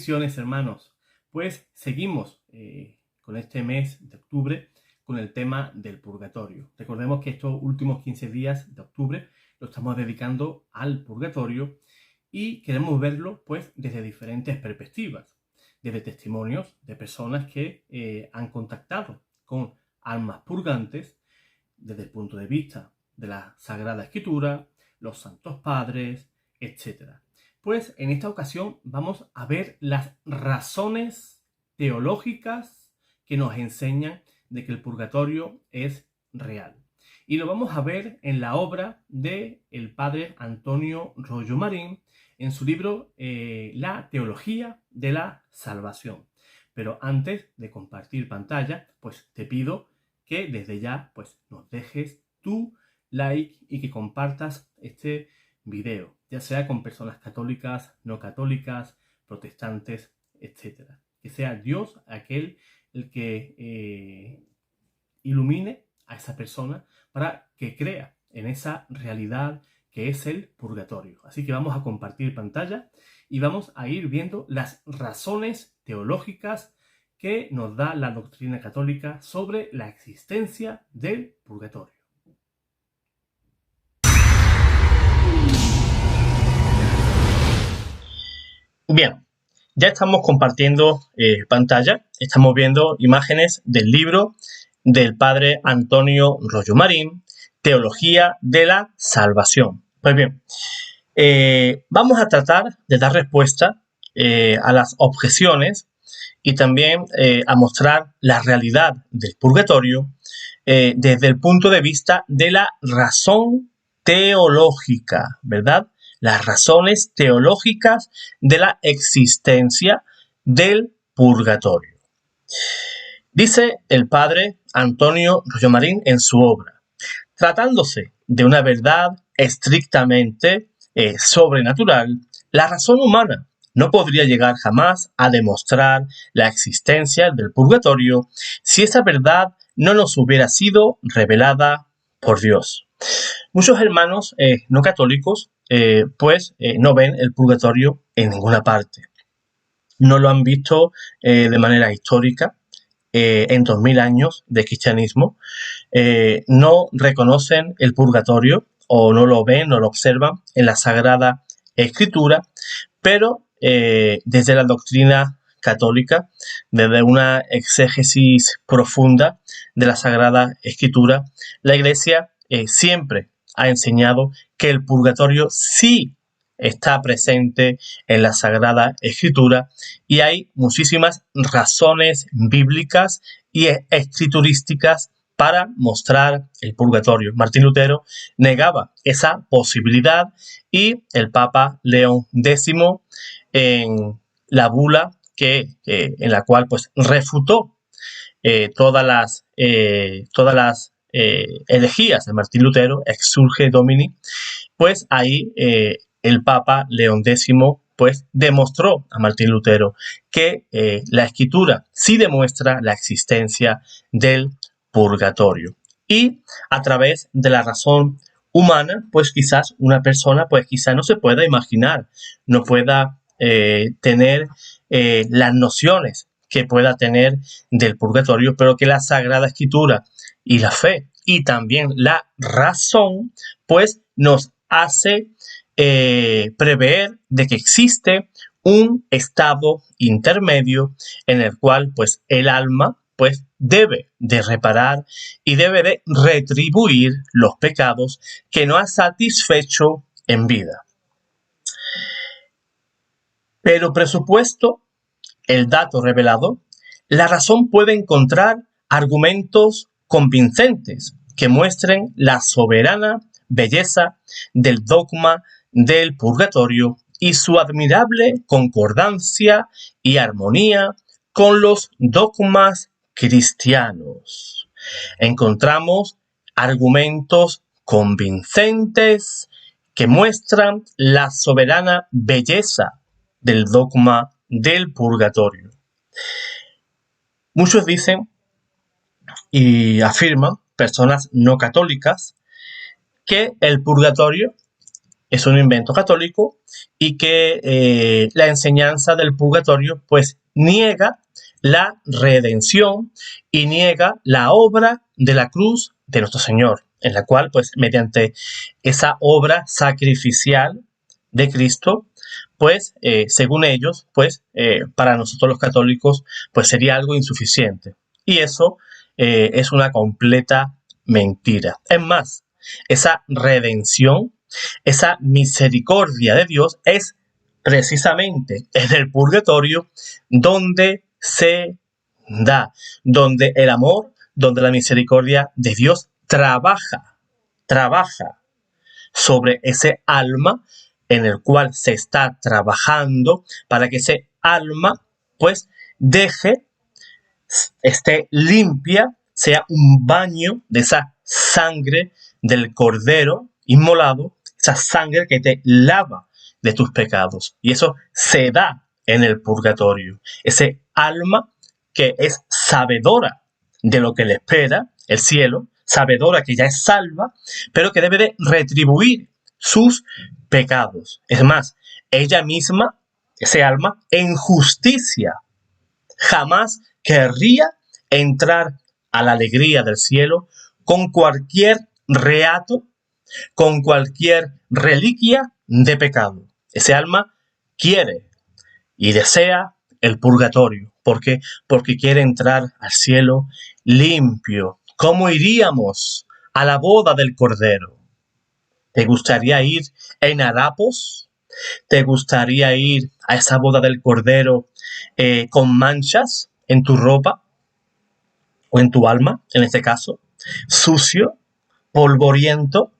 Bendiciones, hermanos. Pues seguimos con este mes de octubre con el tema del purgatorio. Recordemos que estos últimos 15 días de octubre lo estamos dedicando al purgatorio y queremos verlo pues desde diferentes perspectivas, desde testimonios de personas que han contactado con almas purgantes desde el punto de vista de la Sagrada Escritura, los Santos Padres, etc. Pues en esta ocasión vamos a ver las razones teológicas que nos enseñan de que el purgatorio es real. Y lo vamos a ver en la obra del padre Antonio Royo Marín, en su libro La Teología de la Salvación. Pero antes de compartir pantalla, pues te pido que desde ya pues nos dejes tu like y que compartas este video, ya sea con personas católicas, no católicas, protestantes, etc. Que sea Dios aquel el que ilumine a esa persona para que crea en esa realidad que es el purgatorio. Así que vamos a compartir pantalla y vamos a ir viendo las razones teológicas que nos da la doctrina católica sobre la existencia del purgatorio. Bien, ya estamos compartiendo pantalla, estamos viendo imágenes del libro del padre Antonio Royo Marín, Teología de la Salvación. Pues bien, vamos a tratar de dar respuesta a las objeciones y también a mostrar la realidad del purgatorio desde el punto de vista de la razón teológica, ¿verdad? Las razones teológicas de la existencia del purgatorio. Dice el padre Antonio Royo Marín en su obra: tratándose de una verdad estrictamente sobrenatural, la razón humana no podría llegar jamás a demostrar la existencia del purgatorio si esa verdad no nos hubiera sido revelada por Dios. Muchos hermanos no católicos no ven el purgatorio en ninguna parte. No lo han visto de manera histórica en 2000 años de cristianismo. No reconocen el purgatorio o no lo ven, no lo observan en la Sagrada Escritura, pero desde la doctrina católica, desde una exégesis profunda de la Sagrada Escritura, la Iglesia siempre ha enseñado que el purgatorio sí está presente en la Sagrada Escritura y hay muchísimas razones bíblicas y escriturísticas para mostrar el purgatorio. Martín Lutero negaba esa posibilidad y el Papa León X en la bula en la cual pues refutó todas las herejías de Martín Lutero, Exsurge Domini, pues ahí el Papa León X pues demostró a Martín Lutero que la Escritura sí demuestra la existencia del purgatorio. Y a través de la razón humana, pues quizás una persona pues quizás no se pueda imaginar, no pueda tener las nociones que pueda tener del purgatorio, pero que la Sagrada Escritura y la fe y también la razón pues nos hace prever de que existe un estado intermedio en el cual pues el alma pues debe de reparar y debe de retribuir los pecados que no ha satisfecho en vida. Pero presupuesto el dato revelado, la razón puede encontrar argumentos convincentes que muestren la soberana belleza del dogma del purgatorio y su admirable concordancia y armonía con los dogmas cristianos. Encontramos argumentos convincentes que muestran la soberana belleza del dogma del purgatorio. Muchos dicen y afirman, personas no católicas, que el purgatorio es un invento católico y que la enseñanza del purgatorio pues niega la redención y niega la obra de la cruz de nuestro Señor, en la cual pues mediante esa obra sacrificial de Cristo, pues según ellos, pues para nosotros los católicos pues sería algo insuficiente. Y eso es una completa mentira. Es más, esa redención, esa misericordia de Dios es precisamente en el purgatorio donde se da, donde el amor, donde la misericordia de Dios trabaja sobre ese alma en el cual se está trabajando para que ese alma pues esté limpia, sea un baño de esa sangre del cordero inmolado, esa sangre que te lava de tus pecados. Y eso se da en el purgatorio. Ese alma que es sabedora de lo que le espera, el cielo, sabedora que ya es salva, pero que debe de retribuir sus pecados. Es más, ella misma, ese alma, en justicia, jamás querría entrar a la alegría del cielo con cualquier reato, con cualquier reliquia de pecado. Ese alma quiere y desea el purgatorio. ¿Por qué? Porque quiere entrar al cielo limpio. ¿Cómo iríamos a la boda del Cordero? ¿Te gustaría ir en harapos? ¿Te gustaría ir a esa boda del Cordero con manchas en tu ropa o en tu alma, en este caso? Sucio, polvoriento,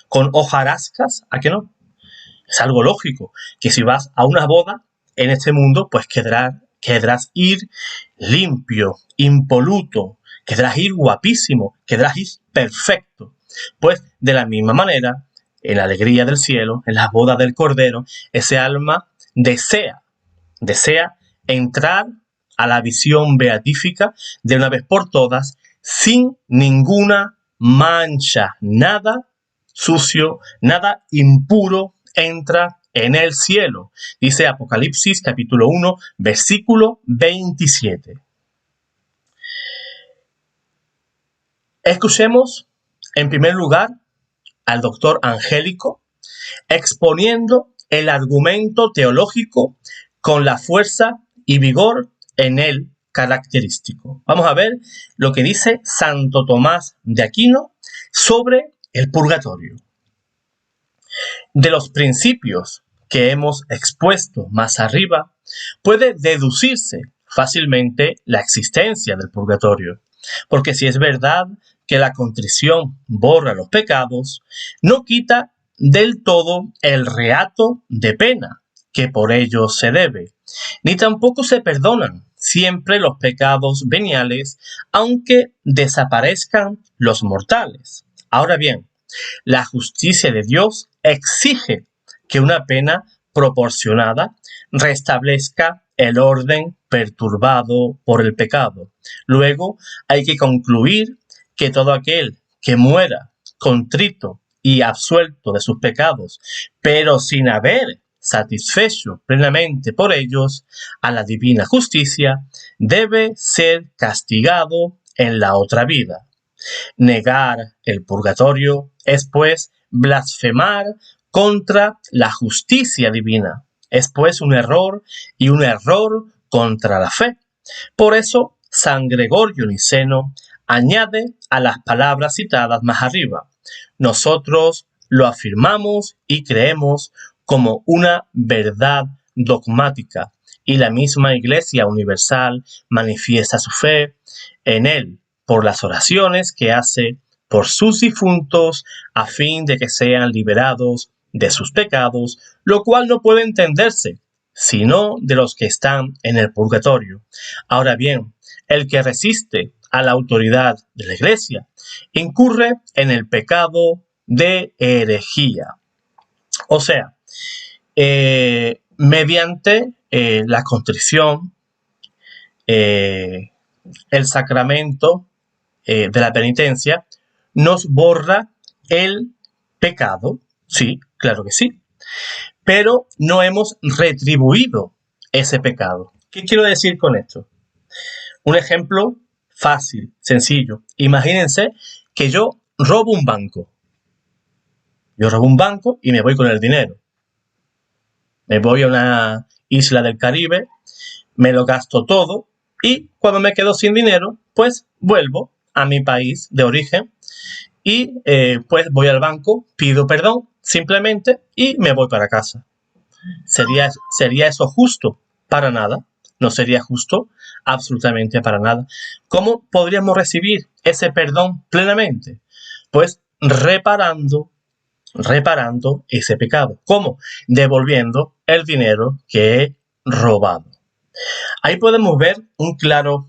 con hojarascas, ¿a qué no? Es algo lógico, que si vas a una boda en este mundo, pues querrás ir limpio, impoluto, querrás ir guapísimo, querrás ir perfecto. Pues de la misma manera, en la alegría del cielo, en la boda del Cordero, ese alma desea entrar a la visión beatífica de una vez por todas, sin ninguna mancha, nada sucio, nada impuro entra en el cielo. Dice Apocalipsis capítulo 1, versículo 27. Escuchemos en primer lugar al doctor Angélico exponiendo el argumento teológico con la fuerza y vigor en él característico. Vamos a ver lo que dice Santo Tomás de Aquino sobre el purgatorio. De los principios que hemos expuesto más arriba, puede deducirse fácilmente la existencia del purgatorio, porque si es verdad que la contrición borra los pecados, no quita del todo el reato de pena que por ello se debe, ni tampoco se perdonan siempre los pecados veniales, aunque desaparezcan los mortales. Ahora bien, la justicia de Dios exige que una pena proporcionada restablezca el orden perturbado por el pecado. Luego hay que concluir que todo aquel que muera contrito y absuelto de sus pecados, pero sin haber satisfecho plenamente por ellos a la divina justicia, debe ser castigado en la otra vida. Negar el purgatorio es, pues, blasfemar contra la justicia divina. Es, pues, un error y un error contra la fe. Por eso, San Gregorio Niceno añade a las palabras citadas más arriba: nosotros lo afirmamos y creemos como una verdad dogmática, y la misma Iglesia Universal manifiesta su fe en él por las oraciones que hace por sus difuntos a fin de que sean liberados de sus pecados, lo cual no puede entenderse sino de los que están en el purgatorio. Ahora bien, el que resiste a la autoridad de la Iglesia incurre en el pecado de herejía. O sea, mediante la contrición, el sacramento de la penitencia nos borra el pecado, sí, claro que sí, pero no hemos retribuido ese pecado. ¿Qué quiero decir con esto? Un ejemplo fácil, sencillo. Imagínense que yo robo un banco. Yo robo un banco y me voy con el dinero. Me voy a una isla del Caribe, me lo gasto todo y cuando me quedo sin dinero, pues vuelvo a mi país de origen y pues voy al banco, pido perdón simplemente y me voy para casa. ¿Sería eso justo? Para nada. No sería justo absolutamente para nada. ¿Cómo podríamos recibir ese perdón plenamente? Pues reparando ese pecado. ¿Cómo? Devolviendo el dinero que he robado. Ahí podemos ver un claro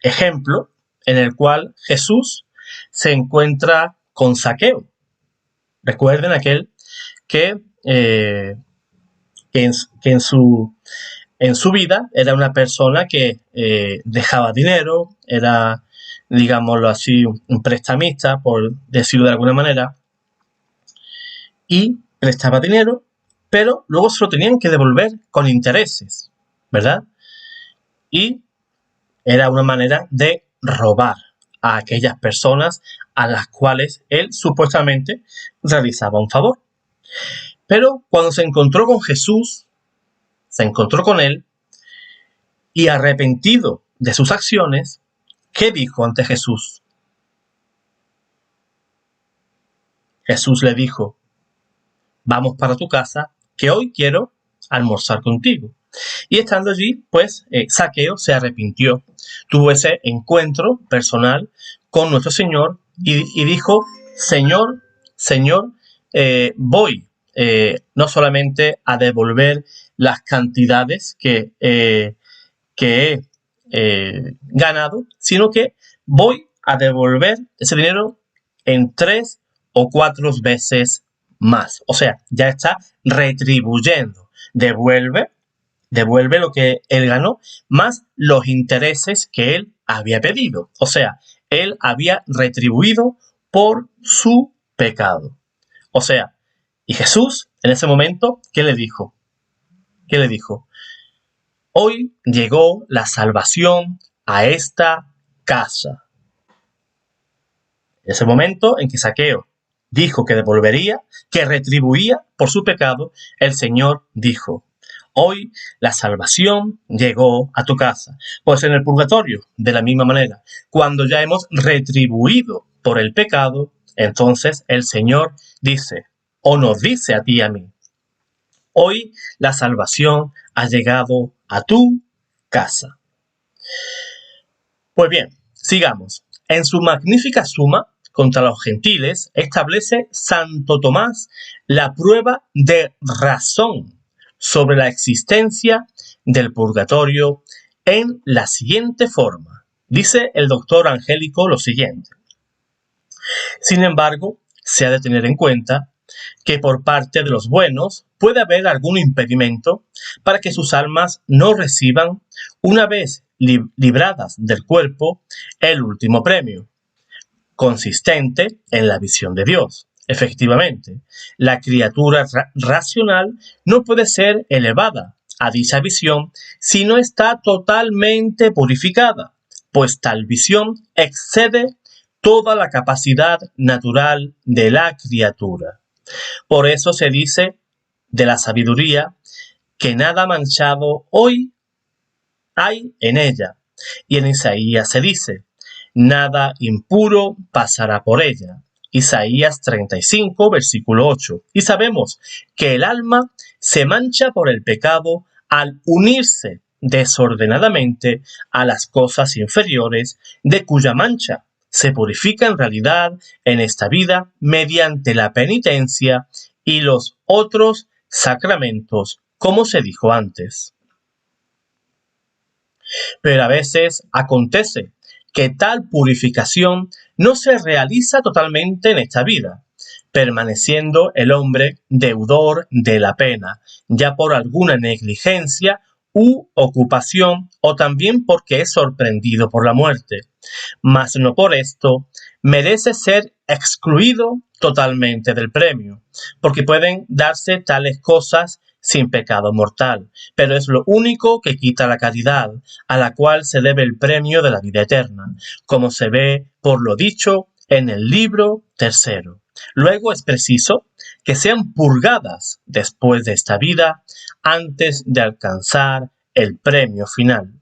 ejemplo en el cual Jesús se encuentra con Zaqueo. Recuerden aquel que en su vida era una persona que dejaba dinero, era, digámoslo así, un prestamista, por decirlo de alguna manera, y prestaba dinero, pero luego se lo tenían que devolver con intereses, ¿verdad? Y era una manera de robar a aquellas personas a las cuales él supuestamente realizaba un favor. Pero cuando se encontró con Jesús, se encontró con él y arrepentido de sus acciones, ¿qué dijo ante Jesús? Jesús le dijo: vamos para tu casa, que hoy quiero almorzar contigo. Y estando allí, pues Zaqueo se arrepintió, tuvo ese encuentro personal con nuestro Señor y dijo: Señor, voy no solamente a devolver las cantidades que he ganado, sino que voy a devolver ese dinero en 3 o 4 veces más. O sea, ya está retribuyendo. Devuelve lo que él ganó más los intereses que él había pedido. O sea, él había retribuido por su pecado. O sea, y Jesús en ese momento, ¿qué le dijo? ¿Qué le dijo? Hoy llegó la salvación a esta casa. En ese momento en que Zaqueo dijo que devolvería, que retribuía por su pecado, el Señor dijo: hoy la salvación llegó a tu casa. Pues en el purgatorio, de la misma manera, cuando ya hemos retribuido por el pecado, entonces el Señor dice, o nos dice a ti y a mí: hoy la salvación ha llegado a tu casa. Pues bien, sigamos. En su magnífica suma contra los gentiles, establece Santo Tomás la prueba de razón sobre la existencia del purgatorio en la siguiente forma. Dice el doctor Angélico lo siguiente: sin embargo, se ha de tener en cuenta que por parte de los buenos puede haber algún impedimento para que sus almas no reciban, una vez libradas del cuerpo, el último premio, consistente en la visión de Dios. Efectivamente, la criatura racional no puede ser elevada a dicha visión si no está totalmente purificada, pues tal visión excede toda la capacidad natural de la criatura. Por eso se dice de la sabiduría que nada manchado hoy hay en ella. Y en Isaías se dice: nada impuro pasará por ella. Isaías 35, versículo 8. Y sabemos que el alma se mancha por el pecado al unirse desordenadamente a las cosas inferiores, de cuya mancha se purifica en realidad en esta vida mediante la penitencia y los otros sacramentos, como se dijo antes. Pero a veces acontece que tal purificación no se realiza totalmente en esta vida, permaneciendo el hombre deudor de la pena, ya por alguna negligencia u ocupación, o también porque es sorprendido por la muerte. Mas no por esto merece ser excluido totalmente del premio, porque pueden darse tales cosas sin pecado mortal, pero es lo único que quita la caridad, a la cual se debe el premio de la vida eterna, como se ve por lo dicho en el libro tercero. Luego es preciso que sean purgadas después de esta vida antes de alcanzar el premio final.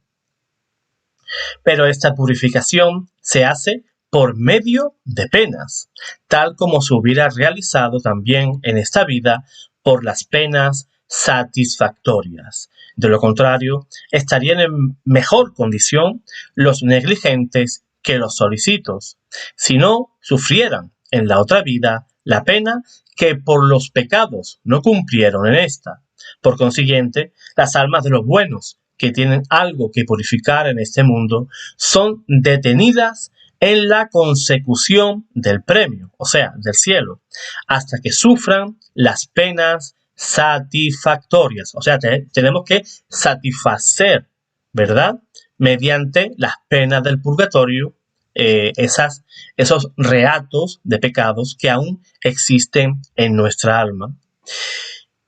Pero esta purificación se hace por medio de penas, tal como se hubiera realizado también en esta vida por las penas satisfactorias. De lo contrario, estarían en mejor condición los negligentes que los solícitos, si no sufrieran en la otra vida la pena que por los pecados no cumplieron en esta. Por consiguiente, las almas de los buenos que tienen algo que purificar en este mundo son detenidas en la consecución del premio, o sea, del cielo, hasta que sufran las penas satisfactorias. O sea, tenemos que satisfacer, ¿verdad? Mediante las penas del purgatorio, esos reatos de pecados que aún existen en nuestra alma.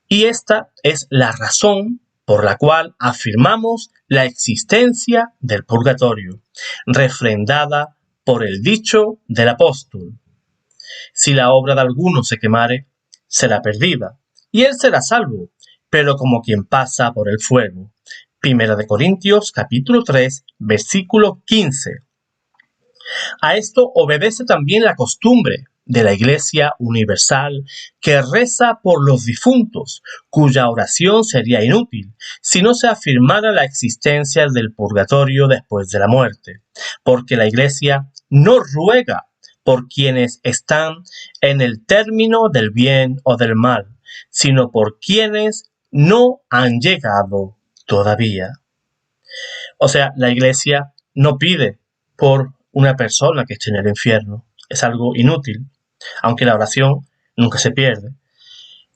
Y esta es la razón por la cual afirmamos la existencia del purgatorio, refrendada por el dicho del apóstol: si la obra de alguno se quemare, será perdida, y él será salvo, pero como quien pasa por el fuego. Primera de Corintios, capítulo 3, versículo 15. A esto obedece también la costumbre de la Iglesia Universal, que reza por los difuntos, cuya oración sería inútil si no se afirmara la existencia del purgatorio después de la muerte, porque la Iglesia no ruega por quienes están en el término del bien o del mal, sino por quienes no han llegado todavía. O sea, la Iglesia no pide por una persona que esté en el infierno. Es algo inútil, aunque la oración nunca se pierde.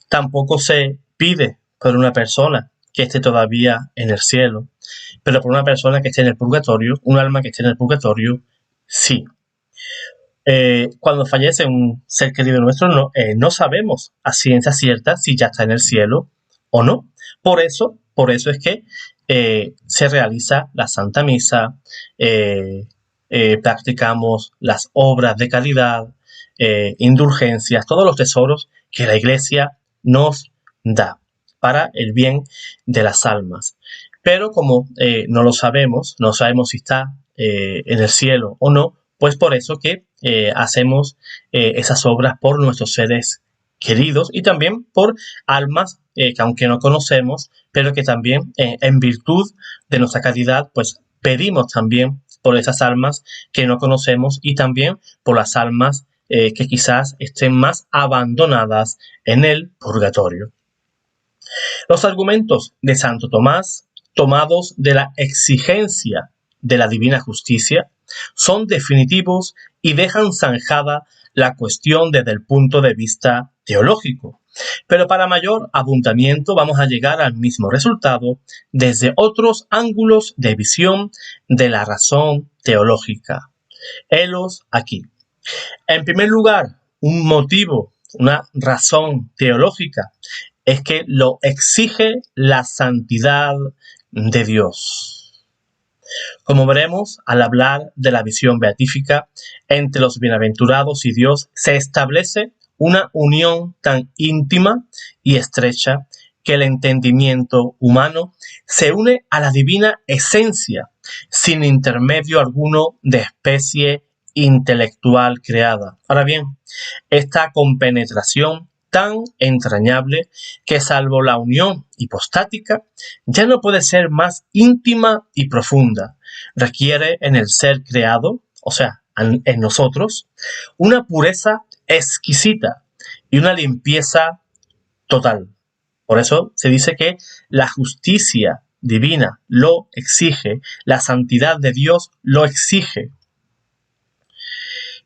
Tampoco se pide por una persona que esté todavía en el cielo, pero por una persona que esté en el purgatorio, un alma que esté en el purgatorio, sí. Cuando fallece un ser querido nuestro, no sabemos a ciencia cierta si ya está en el cielo o no. Por eso es que se realiza la Santa Misa, practicamos las obras de caridad, indulgencias, todos los tesoros que la Iglesia nos da para el bien de las almas. Pero como no lo sabemos, no sabemos si está en el cielo o no, pues por eso que hacemos esas obras por nuestros seres queridos y también por almas que aunque no conocemos, pero que también en virtud de nuestra caridad, pues pedimos también por esas almas que no conocemos y también por las almas que quizás estén más abandonadas en el purgatorio. Los argumentos de Santo Tomás, tomados de la exigencia de la divina justicia, son definitivos y dejan zanjada la cuestión desde el punto de vista teológico. Pero para mayor abundamiento vamos a llegar al mismo resultado desde otros ángulos de visión de la razón teológica. Helos aquí. En primer lugar, un motivo, una razón teológica, es que lo exige la santidad de Dios. Como veremos, al hablar de la visión beatífica, entre los bienaventurados y Dios se establece una unión tan íntima y estrecha que el entendimiento humano se une a la divina esencia sin intermedio alguno de especie intelectual creada. Ahora bien, esta compenetración tan entrañable que salvo la unión hipostática ya no puede ser más íntima y profunda. Requiere en el ser creado, o sea, en nosotros, una pureza exquisita y una limpieza total. Por eso se dice que la justicia divina lo exige, la santidad de Dios lo exige.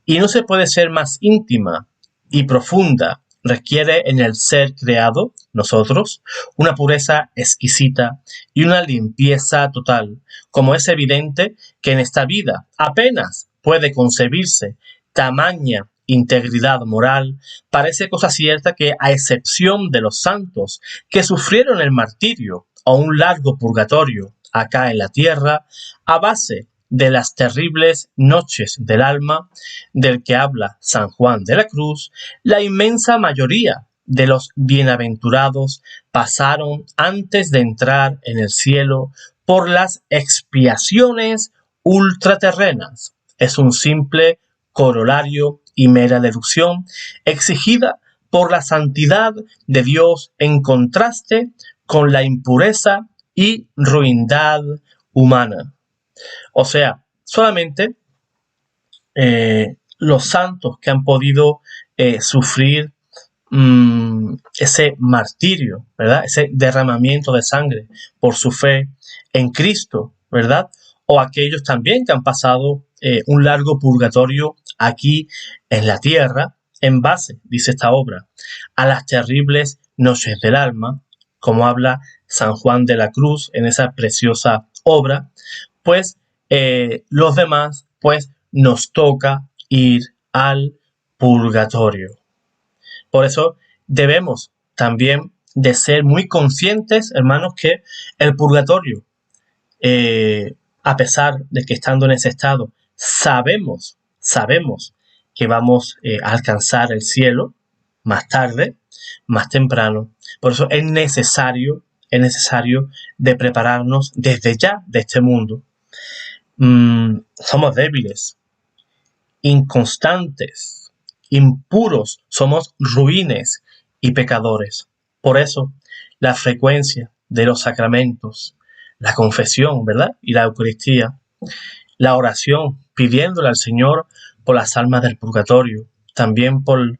Y no se puede ser más íntima y profunda. Requiere en el ser creado, nosotros, una pureza exquisita y una limpieza total, como es evidente que en esta vida apenas puede concebirse tamaña integridad moral, parece cosa cierta que, a excepción de los santos que sufrieron el martirio o un largo purgatorio acá en la tierra, a base de las terribles noches del alma del que habla San Juan de la Cruz, la inmensa mayoría de los bienaventurados pasaron antes de entrar en el cielo por las expiaciones ultraterrenas. Es un simple corolario y mera deducción exigida por la santidad de Dios en contraste con la impureza y ruindad humana. O sea, solamente los santos que han podido sufrir ese martirio, ¿verdad? Ese derramamiento de sangre por su fe en Cristo, ¿verdad? O aquellos también que han pasado un largo purgatorio aquí en la tierra, en base, dice esta obra, a las terribles noches del alma, como habla San Juan de la Cruz en esa preciosa obra, pues los demás, pues nos toca ir al purgatorio. Por eso debemos también de ser muy conscientes, hermanos, que el purgatorio, a pesar de que estando en ese estado, sabemos que vamos a alcanzar el cielo más tarde, más temprano. Por eso es necesario de prepararnos desde ya de este mundo. Somos débiles, inconstantes, impuros, somos ruines y pecadores. Por eso, la frecuencia de los sacramentos, la confesión, ¿verdad? Y la Eucaristía, la oración, pidiéndole al Señor por las almas del purgatorio, también por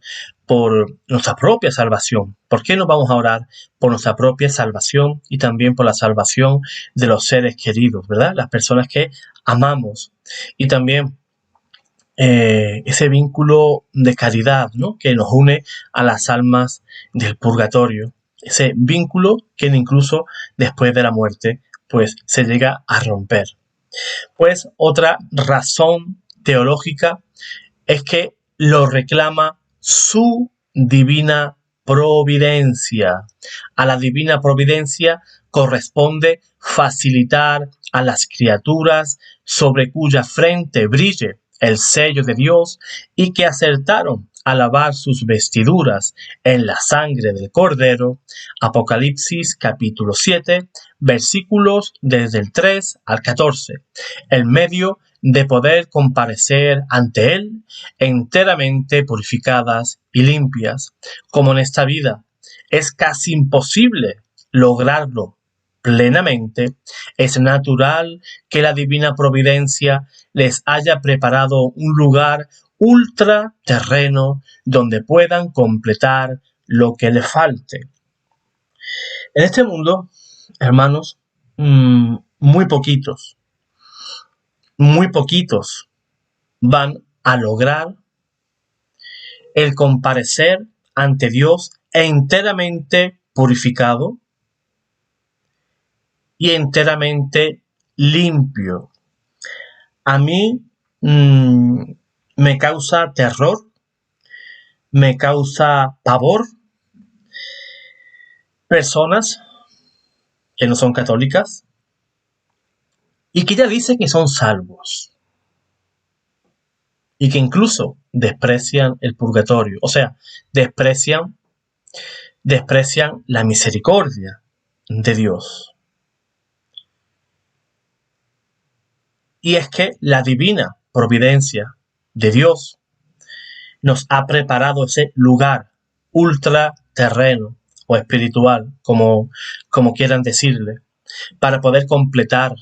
nuestra propia salvación. ¿Por qué no vamos a orar por nuestra propia salvación y también por la salvación de los seres queridos, ¿verdad? Las personas que amamos. Y también ese vínculo de caridad, ¿no? Que nos une a las almas del purgatorio. Ese vínculo que incluso después de la muerte pues se llega a romper. Pues otra razón teológica es que lo reclama su divina providencia. A la divina providencia corresponde facilitar a las criaturas sobre cuya frente brille el sello de Dios y que acertaron a lavar sus vestiduras en la sangre del Cordero. Apocalipsis capítulo 7, versículos desde el 3 al 14. El medio de poder comparecer ante Él enteramente purificadas y limpias. Como en esta vida es casi imposible lograrlo plenamente, es natural que la divina providencia les haya preparado un lugar ultraterreno donde puedan completar lo que les falte. En este mundo, hermanos, muy poquitos van a lograr el comparecer ante Dios enteramente purificado y enteramente limpio. A mí me causa terror, me causa pavor personas que no son católicas y que ya dicen que son salvos y que incluso desprecian el purgatorio, o sea, desprecian la misericordia de Dios. Y es que la divina providencia de Dios nos ha preparado ese lugar ultraterreno o espiritual, como quieran decirle, para poder completar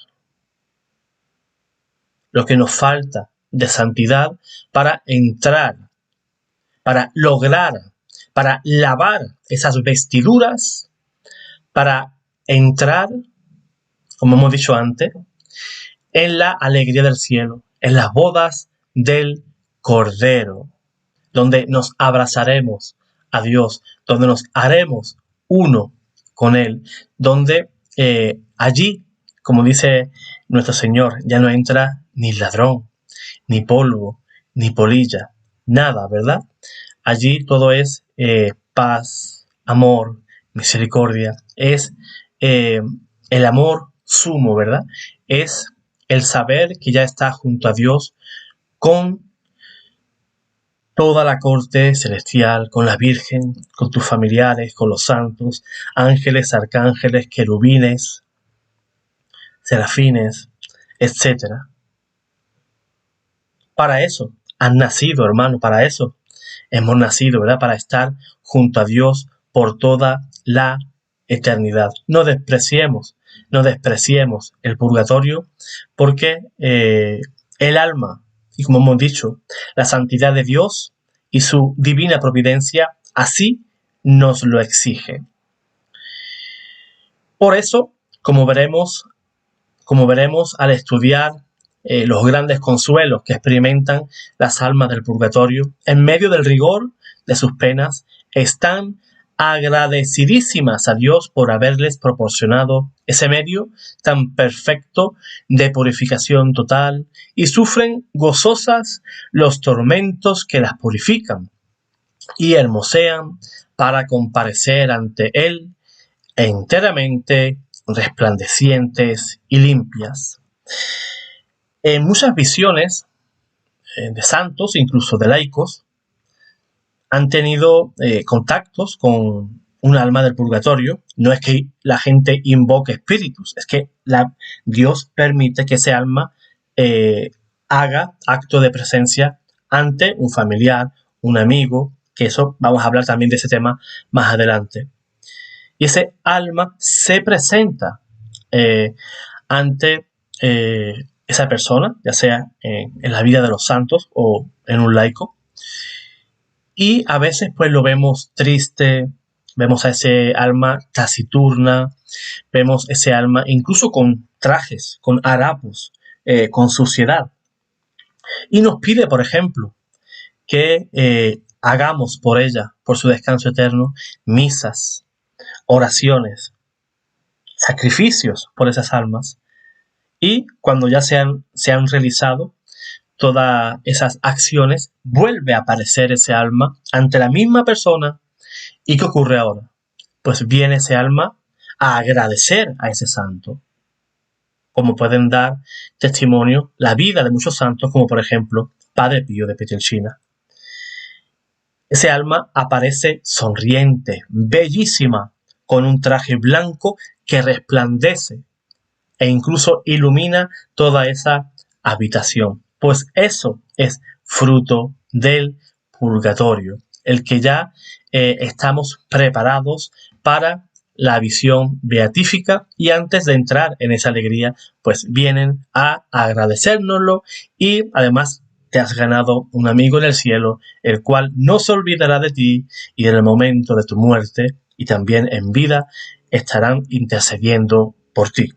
lo que nos falta de santidad para entrar, para lograr, para lavar esas vestiduras, para entrar, como hemos dicho antes, en la alegría del cielo, en las bodas del Cordero, donde nos abrazaremos a Dios, donde nos haremos uno con Él, donde allí, como dice nuestro Señor, ya no entra ni ladrón, ni polvo, ni polilla, nada, ¿verdad? Allí todo es paz, amor, misericordia. Es eh, el amor sumo, ¿verdad? Es el saber que ya está junto a Dios con toda la corte celestial, con la Virgen, con tus familiares, con los santos, ángeles, arcángeles, querubines, serafines, etcétera. Para eso han nacido, hermano, para eso hemos nacido, ¿verdad? Para estar junto a Dios por toda la eternidad. No despreciemos el purgatorio porque el alma, y como hemos dicho, la santidad de Dios y su divina providencia así nos lo exige. Por eso, como veremos al estudiar los grandes consuelos que experimentan las almas del purgatorio, en medio del rigor de sus penas, están agradecidísimas a Dios por haberles proporcionado ese medio tan perfecto de purificación total y sufren gozosas los tormentos que las purifican y hermosean para comparecer ante Él enteramente resplandecientes y limpias. En muchas visiones de santos, incluso de laicos, han tenido contactos con un alma del purgatorio. No es que la gente invoque espíritus, es que Dios permite que ese alma haga acto de presencia ante un familiar, un amigo, que eso vamos a hablar también de ese tema más adelante. Y ese alma se presenta ante esa persona, ya sea en la vida de los santos o en un laico. Y a veces pues lo vemos triste, vemos a ese alma taciturna, vemos ese alma incluso con trajes, con harapos, con suciedad. Y nos pide, por ejemplo, que hagamos por ella, por su descanso eterno, misas, oraciones, sacrificios por esas almas. Y cuando ya se han realizado todas esas acciones, vuelve a aparecer ese alma ante la misma persona. ¿Y qué ocurre ahora? Pues viene ese alma a agradecer a ese santo. Como pueden dar testimonio la vida de muchos santos, como por ejemplo Padre Pío de Pietrelcina. Ese alma aparece sonriente, bellísima, con un traje blanco que resplandece e incluso ilumina toda esa habitación. Pues eso es fruto del purgatorio, el que ya estamos preparados para la visión beatífica y antes de entrar en esa alegría, pues vienen a agradecérnoslo y además te has ganado un amigo en el cielo, el cual no se olvidará de ti y en el momento de tu muerte y también en vida estarán intercediendo por ti.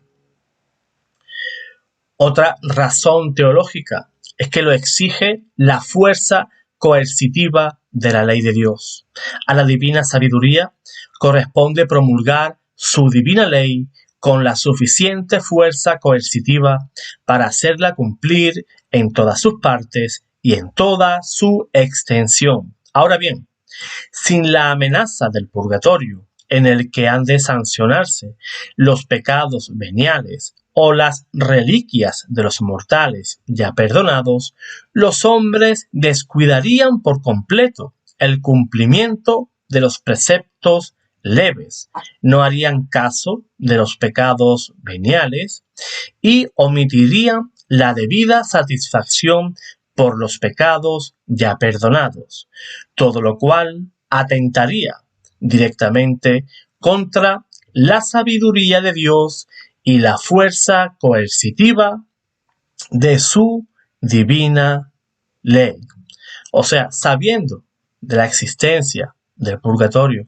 Otra razón teológica es que lo exige la fuerza coercitiva de la ley de Dios. A la divina sabiduría corresponde promulgar su divina ley con la suficiente fuerza coercitiva para hacerla cumplir en todas sus partes y en toda su extensión. Ahora bien, sin la amenaza del purgatorio, en el que han de sancionarse los pecados veniales o las reliquias de los mortales ya perdonados, los hombres descuidarían por completo el cumplimiento de los preceptos leves, no harían caso de los pecados veniales y omitirían la debida satisfacción por los pecados ya perdonados, todo lo cual atentaría directamente contra la sabiduría de Dios y la fuerza coercitiva de su divina ley. O sea, sabiendo de la existencia del purgatorio,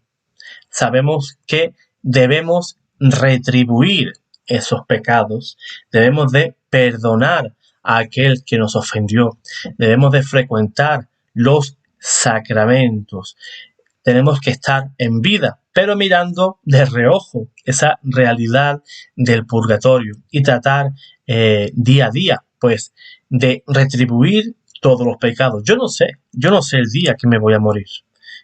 sabemos que debemos retribuir esos pecados, debemos de perdonar a aquel que nos ofendió, debemos de frecuentar los sacramentos, tenemos que estar en vida, pero mirando de reojo esa realidad del purgatorio y tratar día a día, pues, de retribuir todos los pecados. Yo no sé el día que me voy a morir.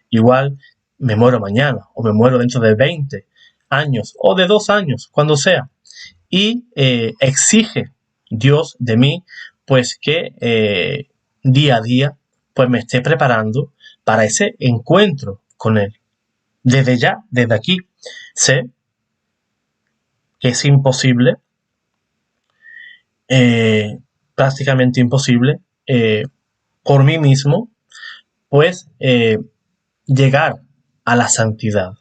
Igual me muero mañana o me muero dentro de 20 años o de 2 años, cuando sea. Y exige Dios de mí, pues que día a día, pues me esté preparando para ese encuentro con Él. Desde ya, desde aquí, sé que es imposible, prácticamente imposible, por mí mismo, pues llegar a la santidad.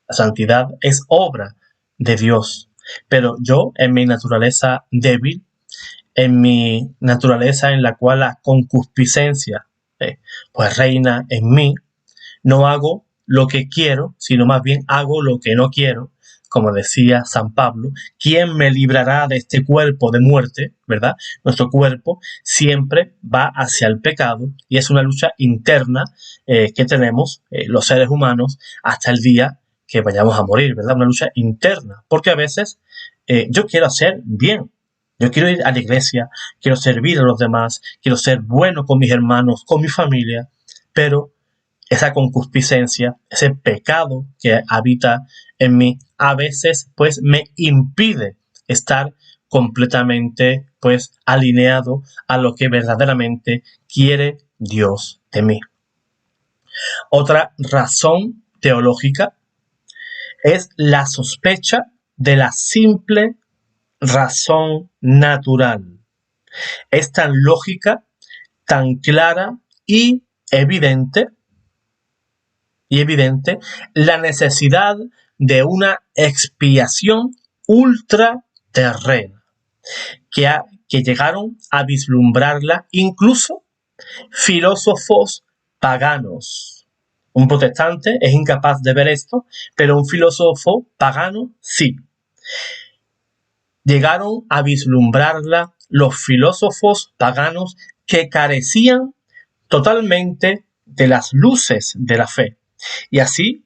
La santidad es obra de Dios, pero yo en mi naturaleza débil, en mi naturaleza en la cual la concupiscencia pues reina en mí, no hago lo que quiero, sino más bien hago lo que no quiero. Como decía San Pablo, ¿quién me librará de este cuerpo de muerte? ¿Verdad? Nuestro cuerpo siempre va hacia el pecado y es una lucha interna que tenemos los seres humanos hasta el día que vayamos a morir, ¿verdad? Una lucha interna, porque a veces yo quiero hacer bien, yo quiero ir a la iglesia, quiero servir a los demás, quiero ser bueno con mis hermanos, con mi familia, pero esa concupiscencia, ese pecado que habita en mí, a veces pues me impide estar completamente pues alineado a lo que verdaderamente quiere Dios de mí. Otra razón teológica es la sospecha de la simple razón natural. Es tan lógica, tan clara y evidente la necesidad de una expiación ultraterrena que llegaron a vislumbrarla incluso filósofos paganos. Un protestante es incapaz de ver esto, pero un filósofo pagano sí. Llegaron a vislumbrarla los filósofos paganos que carecían totalmente de las luces de la fe. Y así,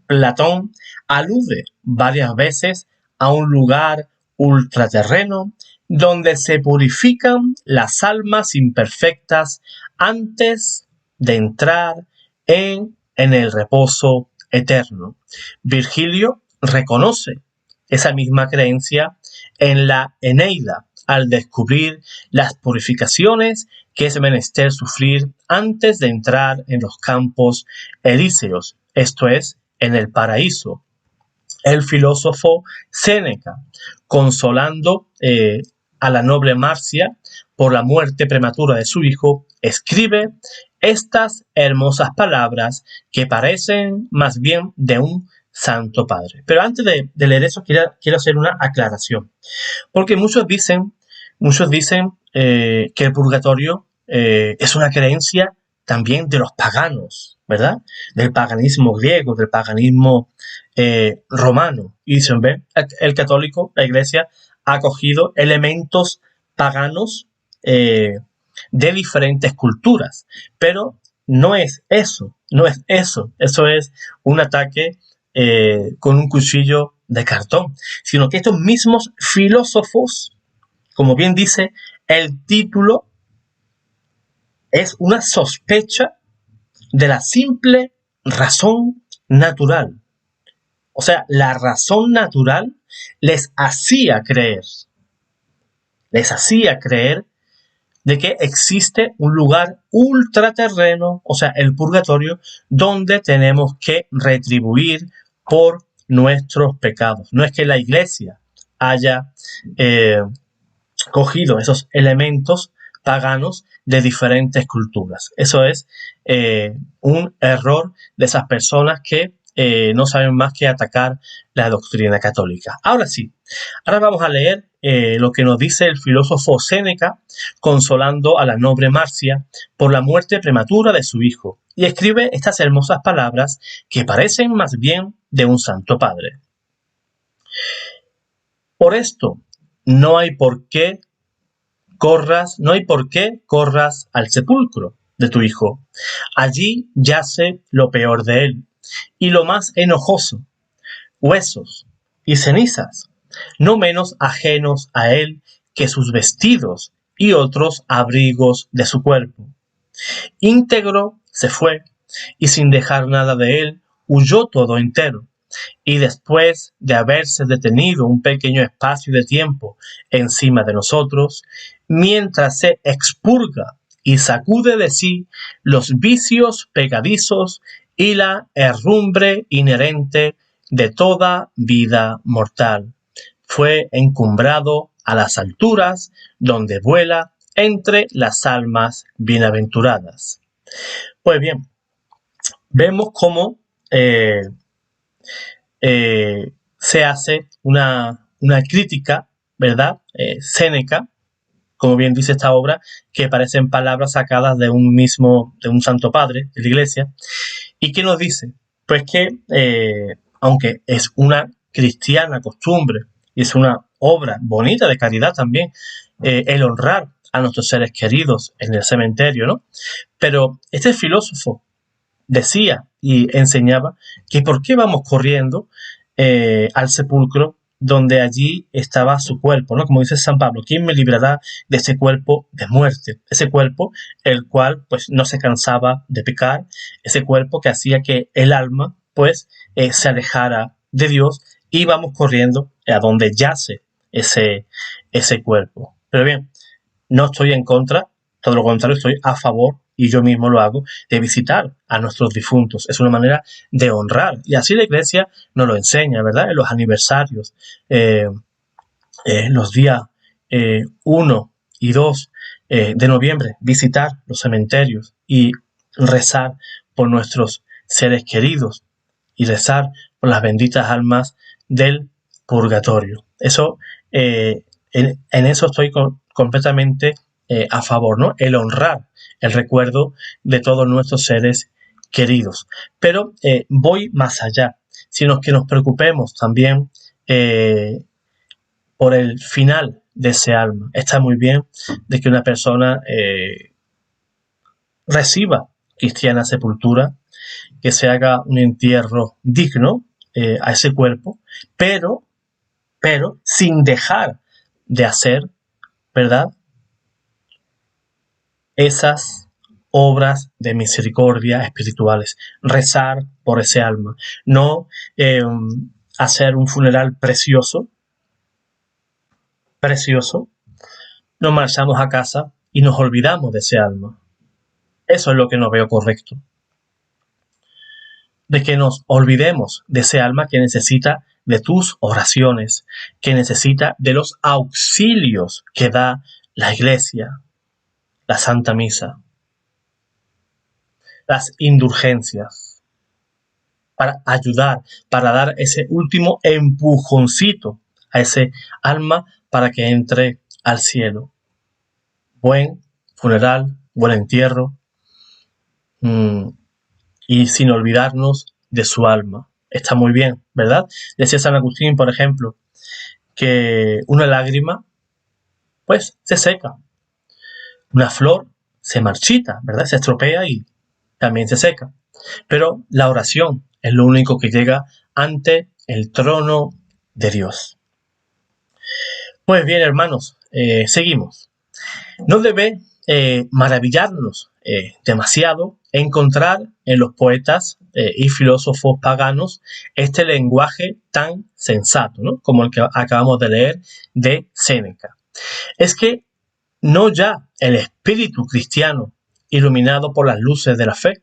Platón alude varias veces a un lugar ultraterreno donde se purifican las almas imperfectas antes de entrar en el reposo eterno. Virgilio reconoce esa misma creencia en la Eneida al descubrir las purificaciones que es menester sufrir antes de entrar en los campos elíseos, esto es, en el paraíso. El filósofo Séneca, consolando a la noble Marcia por la muerte prematura de su hijo, escribe estas hermosas palabras que parecen más bien de un Santo Padre. Pero antes de leer eso, quiero hacer una aclaración. Porque muchos dicen que el purgatorio es una creencia también de los paganos, ¿verdad? Del paganismo griego, del paganismo romano. Y dicen, ¿ven? El católico, la iglesia, ha cogido elementos paganos de diferentes culturas. Pero no es eso, no es eso. Eso es un ataque con un cuchillo de cartón, sino que estos mismos filósofos, como bien dice el título, es una sospecha de la simple razón natural. O sea, la razón natural les hacía creer de que existe un lugar ultraterreno, o sea, el purgatorio, donde tenemos que retribuir por nuestros pecados. No es que la iglesia haya cogido esos elementos paganos de diferentes culturas. Eso es un error de esas personas que no saben más que atacar la doctrina católica. Ahora sí, ahora vamos a leer lo que nos dice el filósofo Séneca, consolando a la noble Marcia por la muerte prematura de su hijo, y escribe estas hermosas palabras que parecen más bien de un Santo Padre. Por esto, no hay por qué corras al sepulcro de tu hijo. Allí yace lo peor de él, y lo más enojoso, huesos y cenizas, no menos ajenos a él que sus vestidos y otros abrigos de su cuerpo. Íntegro se fue, y sin dejar nada de él, huyó todo entero. Y después de haberse detenido un pequeño espacio de tiempo encima de nosotros, mientras se expurga y sacude de sí los vicios pegadizos y la herrumbre inherente de toda vida mortal, fue encumbrado a las alturas donde vuela entre las almas bienaventuradas. Pues bien, vemos cómo se hace una crítica, ¿verdad? Séneca, como bien dice esta obra, que parecen palabras sacadas de un santo padre de la iglesia. ¿Y qué nos dice? Pues que, aunque es una cristiana costumbre y es una obra bonita de caridad también, el honrar a nuestros seres queridos en el cementerio, ¿no? Pero este filósofo decía y enseñaba que por qué vamos corriendo al sepulcro donde allí estaba su cuerpo, ¿no? Como dice San Pablo, ¿quién me librará de ese cuerpo de muerte? Ese cuerpo, el cual pues no se cansaba de pecar, ese cuerpo que hacía que el alma pues se alejara de Dios, y vamos corriendo a donde yace ese cuerpo. Pero bien, no estoy en contra, todo lo contrario, estoy a favor, y yo mismo lo hago, de visitar a nuestros difuntos. Es una manera de honrar, y así la iglesia nos lo enseña, ¿verdad? En los aniversarios, los días 1 y 2 de noviembre, visitar los cementerios y rezar por nuestros seres queridos y rezar por las benditas almas del purgatorio. Eso, en eso estoy completamente a favor, ¿no? El honrar el recuerdo de todos nuestros seres queridos. Pero voy más allá, sino que nos preocupemos también por el final de ese alma. Está muy bien de que una persona reciba cristiana sepultura, que se haga un entierro digno a ese cuerpo, pero sin dejar de hacer, ¿verdad?, esas obras de misericordia espirituales, rezar por ese alma, no hacer un funeral precioso, nos marchamos a casa y nos olvidamos de ese alma. Eso es lo que no veo correcto. De que nos olvidemos de ese alma que necesita de tus oraciones, que necesita de los auxilios que da la Iglesia, la Santa Misa, las indulgencias, para ayudar, para dar ese último empujoncito a ese alma para que entre al cielo. Buen funeral, buen entierro, y sin olvidarnos de su alma. Está muy bien, ¿verdad? Decía San Agustín, por ejemplo, que una lágrima, pues, se seca. Una flor se marchita, ¿verdad? Se estropea y también se seca. Pero la oración es lo único que llega ante el trono de Dios. Pues bien, hermanos, seguimos. No debe maravillarnos demasiado encontrar en los poetas y filósofos paganos este lenguaje tan sensato, ¿no?, como el que acabamos de leer de Séneca. Es que no ya el espíritu cristiano iluminado por las luces de la fe,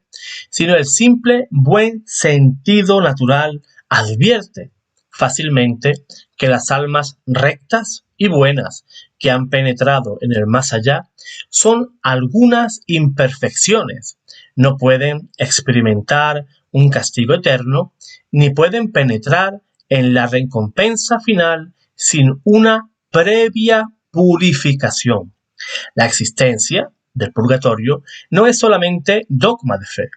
sino el simple buen sentido natural advierte fácilmente que las almas rectas y buenas que han penetrado en el más allá son algunas imperfecciones, no pueden experimentar un castigo eterno, ni pueden penetrar en la recompensa final sin una previa purificación. La existencia del purgatorio no es solamente dogma de fe,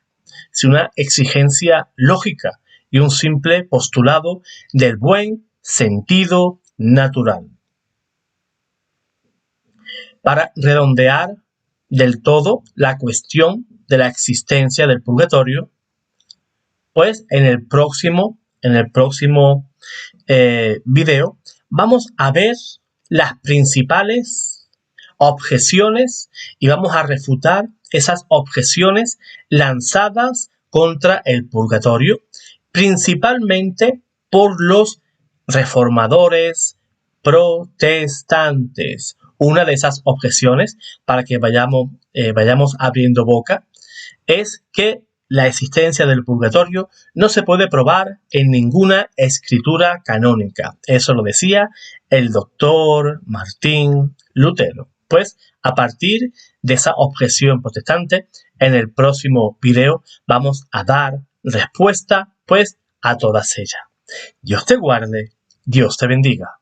sino una exigencia lógica y un simple postulado del buen sentido natural. Para redondear del todo la cuestión de la existencia del purgatorio, pues en el próximo video vamos a ver las principales objeciones y vamos a refutar esas objeciones lanzadas contra el purgatorio, principalmente por los reformadores protestantes. Una de esas objeciones, para que vayamos abriendo boca, es que la existencia del purgatorio no se puede probar en ninguna escritura canónica. Eso lo decía el doctor Martín Lutero. Pues a partir de esa objeción protestante, en el próximo video vamos a dar respuesta pues a todas ellas. Dios te guarde, Dios te bendiga.